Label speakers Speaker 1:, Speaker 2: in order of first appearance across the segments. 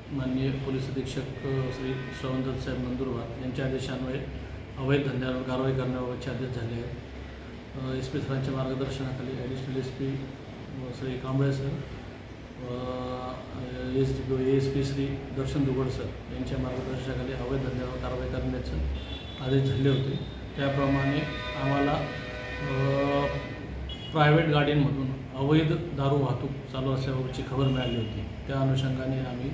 Speaker 1: माननीय पोलीस अधीक्षक श्री श्रवणदत्त साहेब नंदुरबार यांच्या आदेशान्वये अवैध धंद्यावर कारवाई करण्याबाबतचे आदेश झाले आहेत। SP सरांच्या मार्गदर्शनाखाली additional SP Shri Kamble sir, ASP Shri Darshan Dugad sir यांच्या मार्गदर्शनाखाली अवैध धंद्यावर कारवाई करण्याचे आदेश झाले होते। त्याप्रमाणे आम्हाला प्रायव्हेट गाड्यांमधून अवैध दारू वाहतूक चालू असल्याबाबतची खबर मिळाली होती। त्या अनुषंगाने आम्ही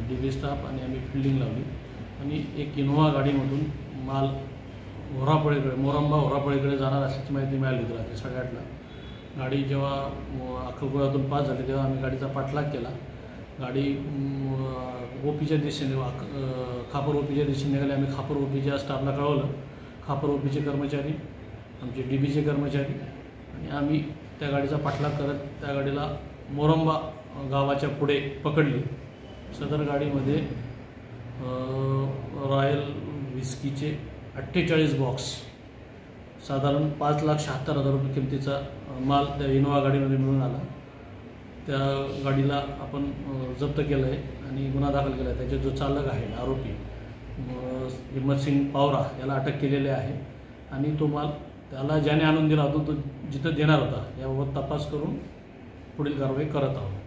Speaker 1: DB स्टाफ आणि आम्ही फिल्डिंग लावली आणि एक इनोव्हा गाडीमधून माल मोरंबा होरापळीकडे जाणार असल्याची माहिती मिळाली होती रात्री 8:30ला। गाडी जेव्हा अक्कलकोव्यातून पास झाली तेव्हा आम्ही गाडीचा पाठलाग केला। गाडी ओपीच्या दिशेने खापर ओपीच्या दिशेने निघाली। आम्ही खापर ओपीच्या स्टाफला कळवलं। खापर ओपीचे कर्मचारी, आमचे DBचे कर्मचारी आणि आम्ही त्या गाडीचा पाठलाग करत त्या गाडीला मोरंबा गावाच्या पुढे पकडली। सदर गाडीमध्ये रॉयल विस्कीचे 48 बॉक्स साधारण 5,76,000 रुपये किमतीचा माल त्या इनोव्हा गाडीमध्ये मिळून आला। त्या गाडीला आपण जप्त केलं आहे आणि गुन्हा दाखल केला आहे। त्याचे जो चालक आहे आरोपी हिम्मतसिंग पावरा याला अटक केलेली आहे आणि तो माल त्याला ज्याने आणून दिला होता तो जिथं देणार होता याबाबत तपास करून पुढील कारवाई करत आहोत।